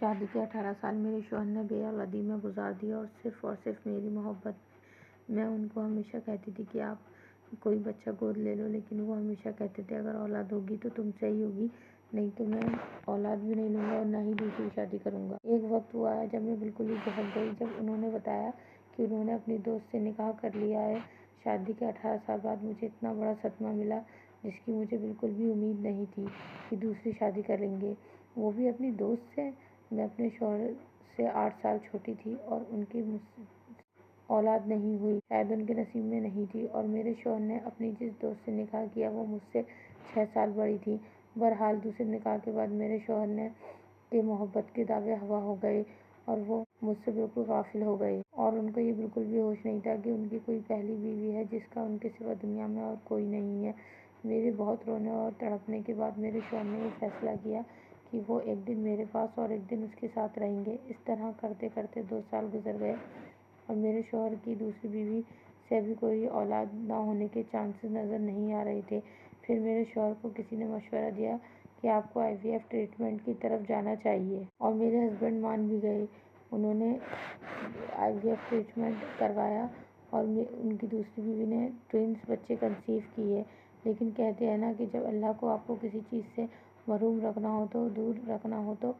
شادی کے 18 سال میرے شوہر نے بے اولادی میں گزار دیے اور صرف میری محبت میں ان کو ہمیشہ کہتی تھی کہ آپ کوئی بچہ گود لے لو، لیکن وہ ہمیشہ کہتے تھے اگر اولاد ہوگی تو تم سے ہی ہوگی، نہیں تو میں اولاد بھی نہیں لوں گا اور نہ ہی دوسری شادی کروں گا۔ ایک وقت وہ آیا جب میں بالکل ہی بہک گئی جب انہوں نے بتایا کہ انہوں نے اپنی دوست سے نکاح کر لیا ہے۔ شادی کے 18 سال بعد مجھے اتنا بڑا صدمہ ملا جس کی مجھے بالکل بھی امید نہیں تھی کہ دوسری شادی کریں گے، وہ بھی اپنی دوست سے۔ میں اپنے شوہر سے 8 سال چھوٹی تھی اور ان کی مجھ سے اولاد نہیں ہوئی، شاید ان کے نصیب میں نہیں تھی، اور میرے شوہر نے اپنی جس دوست سے نکاح کیا وہ مجھ سے 6 سال بڑی تھی۔ بہرحال دوسرے نکاح کے بعد میرے شوہر کے محبت کے دعوے ہوا ہو گئے اور وہ مجھ سے بالکل غافل ہو گئے، اور ان کو یہ بالکل بھی ہوش نہیں تھا کہ ان کی کوئی پہلی بیوی ہے جس کا ان کے سوا دنیا میں اور کوئی نہیں ہے۔ میرے بہت رونے اور تڑپنے کے بعد میرے شوہر نے یہ فیصلہ کیا کہ وہ ایک دن میرے پاس اور ایک دن اس کے ساتھ رہیں گے۔ اس طرح کرتے کرتے 2 سال گزر گئے اور میرے شوہر کی دوسری بیوی سے ابھی کوئی اولاد نہ ہونے کے چانسز نظر نہیں آ رہے تھے۔ پھر میرے شوہر کو کسی نے مشورہ دیا کہ آپ کو IVF ٹریٹمنٹ کی طرف جانا چاہیے، اور میرے ہسبینڈ مان بھی گئے۔ انہوں نے IVF ٹریٹمنٹ کروایا اور ان کی دوسری بیوی نے ٹوئنس بچے کنسیو کیے، لیکن کہتے ہیں نا کہ جب اللہ کو آپ کو کسی چیز سے محروم رکھنا ہو تو دور رکھنا ہو تو